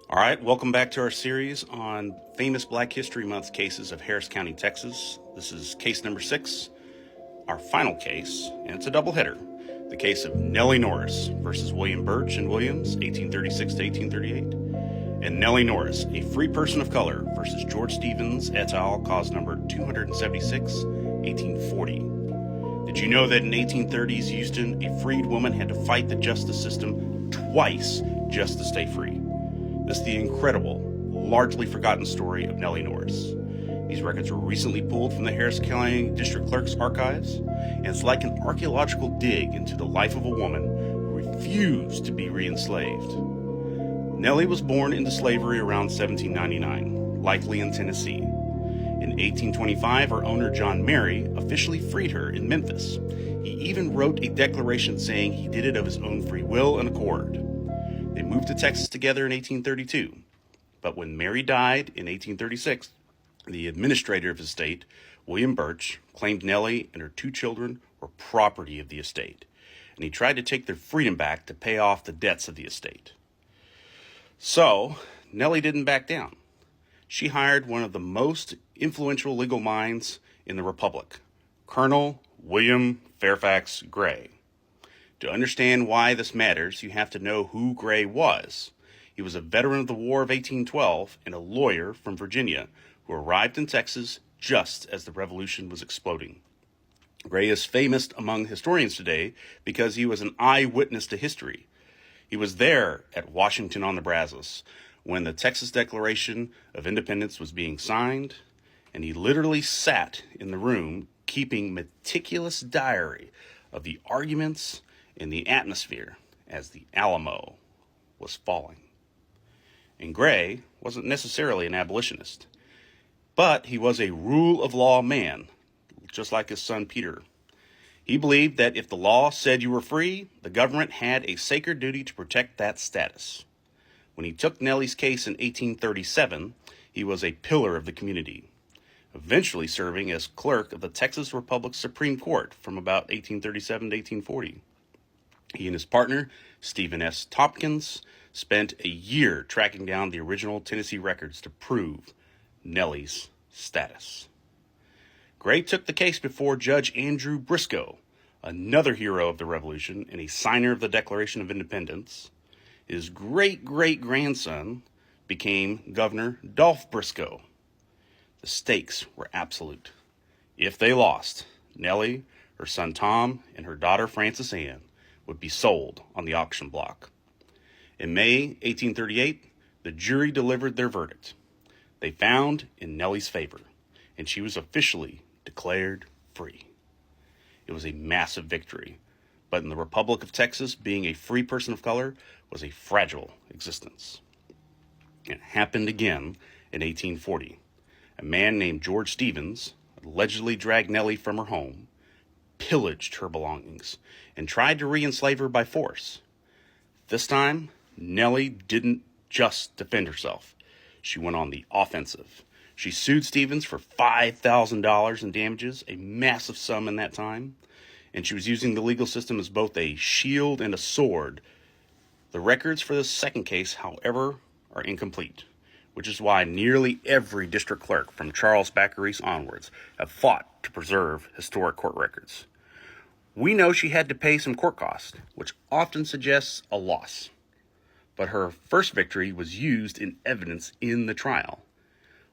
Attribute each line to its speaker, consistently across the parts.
Speaker 1: All right, welcome back to our series on famous Black History Month cases of Harris County, Texas. This is case number 6, our final case, and it's a doubleheader. The case of Nellie Norris versus William Birch and Williams, 1836 to 1838, and Nellie Norris, a free person of color, versus George Stevens et al., cause number 276, 1840. Did you know that in 1830s Houston, a freed woman had to fight the justice system twice just to stay free? This is the incredible, largely forgotten story of Nellie Norris. These records were recently pulled from the Harris County District Clerk's archives, and it's like an archaeological dig into the life of a woman who refused to be re-enslaved. Nellie was born into slavery around 1799, likely in Tennessee. In 1825, her owner John Mary officially freed her in Memphis. He even wrote a declaration saying he did it of his own free will and accord. They moved to Texas together in 1832, but when Mary died in 1836, the administrator of his estate, William Birch, claimed Nellie and her 2 children were property of the estate, and he tried to take their freedom back to pay off the debts of the estate. So, Nellie didn't back down. She hired one of the most influential legal minds in the Republic, Colonel William Fairfax Gray. To understand why this matters, you have to know who Gray was. He was a veteran of the War of 1812 and a lawyer from Virginia who arrived in Texas just as the Revolution was exploding. Gray is famous among historians today because he was an eyewitness to history. He was there at Washington on the Brazos when the Texas Declaration of Independence was being signed, and he literally sat in the room keeping meticulous diary of the arguments in the atmosphere as the Alamo was falling. And Gray wasn't necessarily an abolitionist, but he was a rule of law man, just like his son Peter. He believed that if the law said you were free, the government had a sacred duty to protect that status. When he took Nellie's case in 1837, he was a pillar of the community, eventually serving as clerk of the Texas Republic Supreme Court from about 1837 to 1840. He and his partner, Stephen S. Tompkins, spent a year tracking down the original Tennessee records to prove Nellie's status. Gray took the case before Judge Andrew Briscoe, another hero of the Revolution and a signer of the Declaration of Independence. His great-great-grandson became Governor Dolph Briscoe. The stakes were absolute. If they lost, Nellie, her son Tom, and her daughter Frances Ann would be sold on the auction block. In May 1838, the jury delivered their verdict. They found in Nellie's favor, and she was officially declared free. It was a massive victory, but in the Republic of Texas, being a free person of color was a fragile existence. It happened again in 1840. A man named George Stevens allegedly dragged Nellie from her home, pillaged her belongings, and tried to re-enslave her by force. This time, Nellie didn't just defend herself. She went on the offensive. She sued Stevens for $5,000 in damages, a massive sum in that time, and she was using the legal system as both a shield and a sword. The records for this second case, however, are incomplete, which is why nearly every district clerk from Charles Baccaris onwards have fought to preserve historic court records. We know she had to pay some court costs, which often suggests a loss. But her first victory was used in evidence in the trial.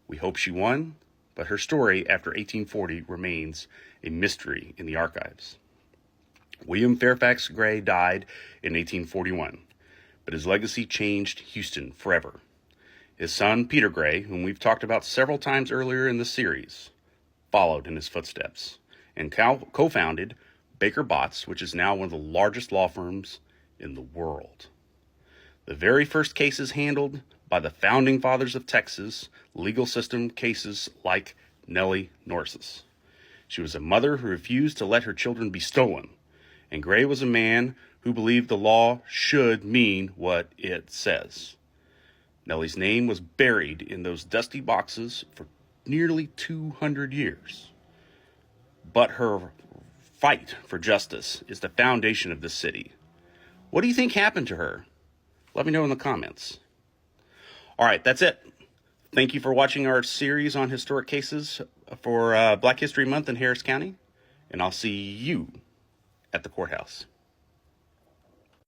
Speaker 1: We hope she won, but her story after 1840 remains a mystery in the archives. William Fairfax Gray died in 1841, but his legacy changed Houston forever. His son, Peter Gray, whom we've talked about several times earlier in the series, followed in his footsteps and co-founded Baker Botts, which is now one of the largest law firms in the world. The very first cases handled by the founding fathers of Texas legal system, cases like Nellie Norris's. She was a mother who refused to let her children be stolen, and Gray was a man who believed the law should mean what it says. Nellie's name was buried in those dusty boxes for nearly 200 years. But her fight for justice is the foundation of this city. What do you think happened to her? Let me know in the comments. All right, that's it. Thank you for watching our series on historic cases for Black History Month in Harris County, and I'll see you at the courthouse.